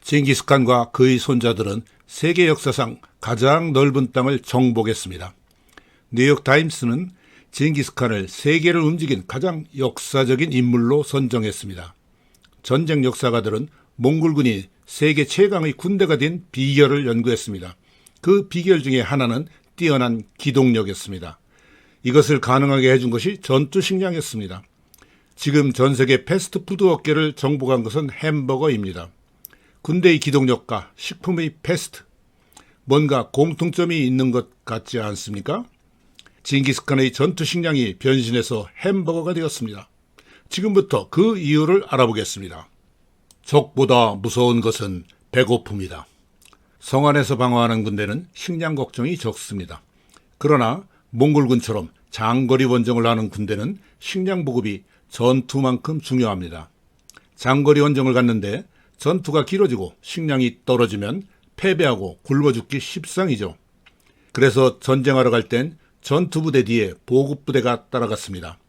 징기스칸과 그의 손자들은 세계 역사상 가장 넓은 땅을 정복했습니다. 뉴욕타임스는 징기스칸을 세계를 움직인 가장 역사적인 인물로 선정했습니다. 전쟁 역사가들은 몽골군이 세계 최강의 군대가 된 비결을 연구했습니다. 그 비결 중에 하나는 뛰어난 기동력이었습니다. 이것을 가능하게 해준 것이 전투식량이었습니다. 지금 전 세계 패스트푸드 업계를 정복한 것은 햄버거입니다. 군대의 기동력과 식품의 패스트, 뭔가 공통점이 있는 것 같지 않습니까? 징기스칸의 전투식량이 변신해서 햄버거가 되었습니다. 지금부터 그 이유를 알아보겠습니다. 적보다 무서운 것은 배고픔이다. 성 안에서 방어하는 군대는 식량 걱정이 적습니다. 그러나 몽골군처럼 장거리 원정을 하는 군대는 식량 보급이 전투만큼 중요합니다. 장거리 원정을 갔는데 전투가 길어지고 식량이 떨어지면 패배하고 굶어 죽기 십상이죠. 그래서 전쟁하러 갈 땐 전투부대 뒤에 보급부대가 따라갔습니다.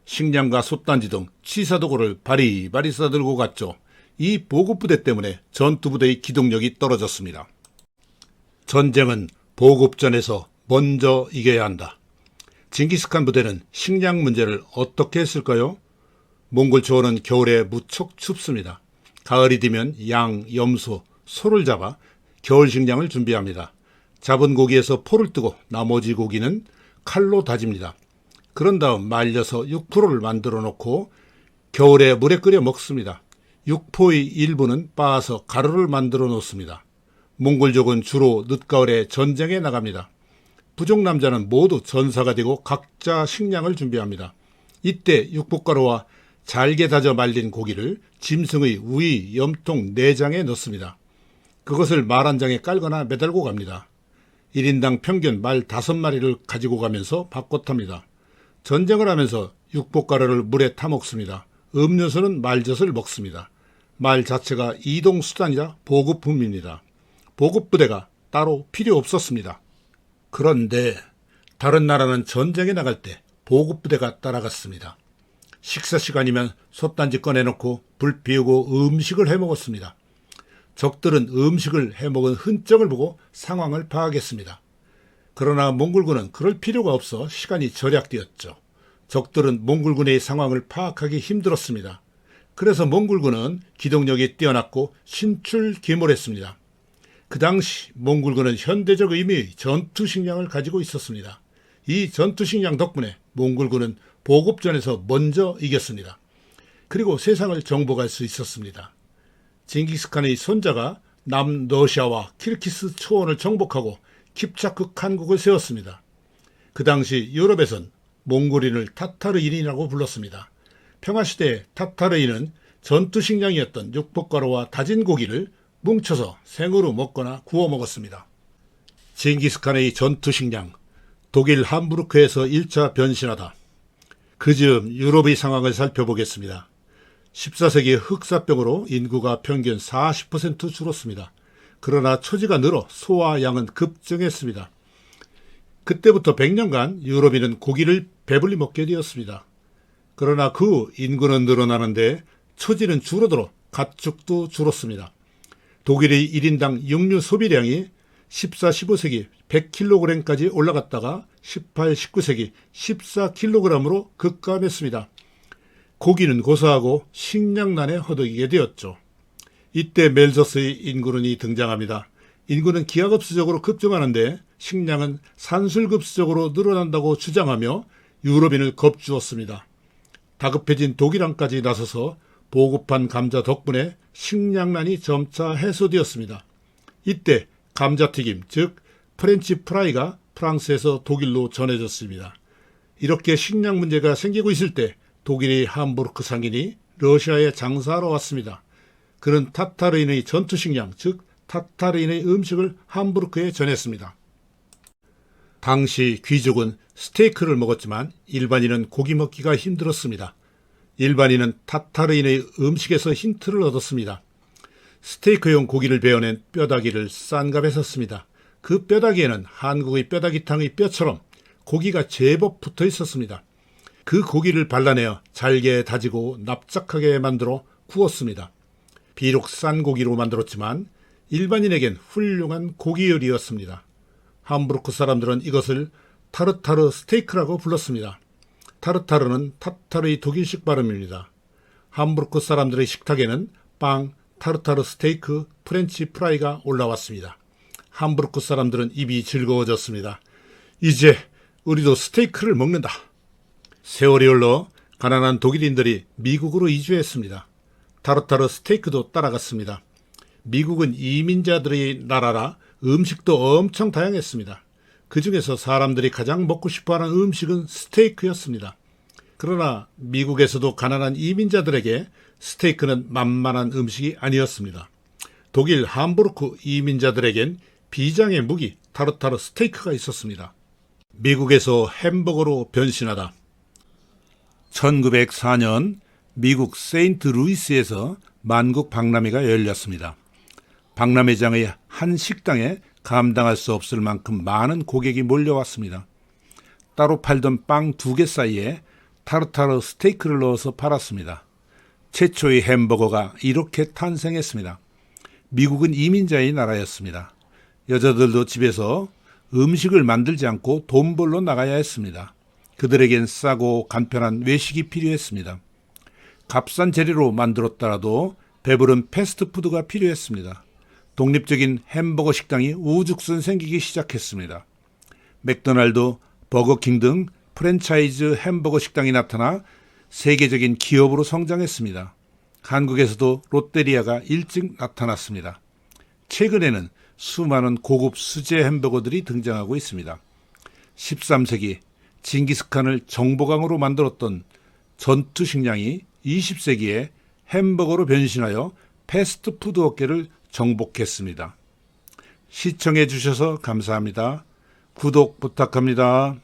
식량과 솥단지 등 취사도구를 바리바리 싸들고 갔죠. 이 보급부대 때문에 전투부대의 기동력이 떨어졌습니다. 전쟁은 보급전에서 먼저 이겨야 한다. 징기스칸 부대는 식량 문제를 어떻게 했을까요? 몽골 초원은 겨울에 무척 춥습니다. 가을이 되면 양, 염소, 소를 잡아 겨울 식량을 준비합니다. 잡은 고기에서 포를 뜨고 나머지 고기는 칼로 다집니다. 그런 다음 말려서 육포를 만들어 놓고 겨울에 물에 끓여 먹습니다. 육포의 일부는 빻아서 가루를 만들어 놓습니다. 몽골족은 주로 늦가을에 전쟁에 나갑니다. 부족 남자는 모두 전사가 되고 각자 식량을 준비합니다. 이때 육포가루와 잘게 다져 말린 고기를 짐승의 우위, 염통, 내장에 넣습니다. 그것을 말 한 장에 깔거나 매달고 갑니다. 1인당 평균 말 5마리를 가지고 가면서 바꿔 탑니다. 전쟁을 하면서 육포가루를 물에 타 먹습니다. 음료수는 말젓을 먹습니다. 말 자체가 이동수단이라 보급품입니다. 보급부대가 따로 필요 없었습니다. 그런데 다른 나라는 전쟁에 나갈 때 보급부대가 따라갔습니다. 식사 시간이면 솥단지 꺼내놓고 불 피우고 음식을 해먹었습니다. 적들은 음식을 해먹은 흔적을 보고 상황을 파악했습니다. 그러나 몽골군은 그럴 필요가 없어 시간이 절약되었죠. 적들은 몽골군의 상황을 파악하기 힘들었습니다. 그래서 몽골군은 기동력이 뛰어났고 신출귀몰했습니다. 그 당시 몽골군은 현대적 의미의 전투식량을 가지고 있었습니다. 이 전투식량 덕분에 몽골군은 보급전에서 먼저 이겼습니다. 그리고 세상을 정복할 수 있었습니다. 징기스칸의 손자가 남러시아와 키르키스 초원을 정복하고 킵차크 칸국을 세웠습니다. 그 당시 유럽에선 몽골인을 타타르인이라고 불렀습니다. 평화시대의 타타르인은 전투식량이었던 육포가루와 다진 고기를 뭉쳐서 생으로 먹거나 구워 먹었습니다. 징기스칸의 전투식량, 독일 함부르크에서 1차 변신하다. 그 즈음 유럽의 상황을 살펴보겠습니다. 14세기 흑사병으로 인구가 평균 40% 줄었습니다. 그러나 초지가 늘어 소와 양은 급증했습니다. 그때부터 100년간 유럽인은 고기를 배불리 먹게 되었습니다. 그러나 그 후 인구는 늘어나는데 초지는 줄어들어 가축도 줄었습니다. 독일의 1인당 육류 소비량이 14, 15세기 100kg까지 올라갔다가 18, 19세기 14kg으로 급감했습니다. 고기는 고사하고 식량난에 허덕이게 되었죠. 이때 멜저스의 인구론이 등장합니다. 인구는 기하급수적으로 급증하는데 식량은 산술급수적으로 늘어난다고 주장하며 유럽인을 겁주었습니다. 다급해진 독일왕까지 나서서 보급한 감자 덕분에 식량난이 점차 해소되었습니다. 이때 감자튀김, 즉 프렌치 프라이가 프랑스에서 독일로 전해졌습니다. 이렇게 식량 문제가 생기고 있을 때 독일의 함부르크 상인이 러시아에 장사하러 왔습니다. 그는 타타르인의 전투식량, 즉 타타르인의 음식을 함부르크에 전했습니다. 당시 귀족은 스테이크를 먹었지만 일반인은 고기 먹기가 힘들었습니다. 일반인은 타타르인의 음식에서 힌트를 얻었습니다. 스테이크용 고기를 베어낸 뼈다귀를 싼 값에 샀습니다. 그 뼈다귀에는 한국의 뼈다귀탕의 뼈처럼 고기가 제법 붙어 있었습니다. 그 고기를 발라내어 잘게 다지고 납작하게 만들어 구웠습니다. 비록 싼 고기로 만들었지만 일반인에겐 훌륭한 고기 요리였습니다. 함부르크 사람들은 이것을 타르타르 스테이크라고 불렀습니다. 타르타르는 타타르의 독일식 발음입니다. 함부르크 사람들의 식탁에는 빵, 타르타르 스테이크, 프렌치 프라이가 올라왔습니다. 함부르크 사람들은 입이 즐거워졌습니다. 이제 우리도 스테이크를 먹는다. 세월이 흘러 가난한 독일인들이 미국으로 이주했습니다. 타르타르 스테이크도 따라갔습니다. 미국은 이민자들의 나라라 음식도 엄청 다양했습니다. 그 중에서 사람들이 가장 먹고 싶어하는 음식은 스테이크였습니다. 그러나 미국에서도 가난한 이민자들에게 스테이크는 만만한 음식이 아니었습니다. 독일 함부르크 이민자들에겐 비장의 무기 타르타르 스테이크가 있었습니다. 미국에서 햄버거로 변신하다. 1904년 미국 세인트루이스에서 만국 박람회가 열렸습니다. 박람회장의 한 식당에 감당할 수 없을 만큼 많은 고객이 몰려왔습니다. 따로 팔던 빵 2개 사이에 타르타르 스테이크를 넣어서 팔았습니다. 최초의 햄버거가 이렇게 탄생했습니다. 미국은 이민자의 나라였습니다. 여자들도 집에서 음식을 만들지 않고 돈 벌러 나가야 했습니다. 그들에겐 싸고 간편한 외식이 필요했습니다. 값싼 재료로 만들었더라도 배부른 패스트푸드가 필요했습니다. 독립적인 햄버거 식당이 우죽순 생기기 시작했습니다. 맥도날드, 버거킹 등 프랜차이즈 햄버거 식당이 나타나 세계적인 기업으로 성장했습니다. 한국에서도 롯데리아가 일찍 나타났습니다. 최근에는 수많은 고급 수제 햄버거들이 등장하고 있습니다. 13세기 징기스칸을 정보강으로 만들었던 전투 식량이 20세기에 햄버거로 변신하여 패스트푸드 업계를 정복했습니다. 시청해 주셔서 감사합니다. 구독 부탁합니다.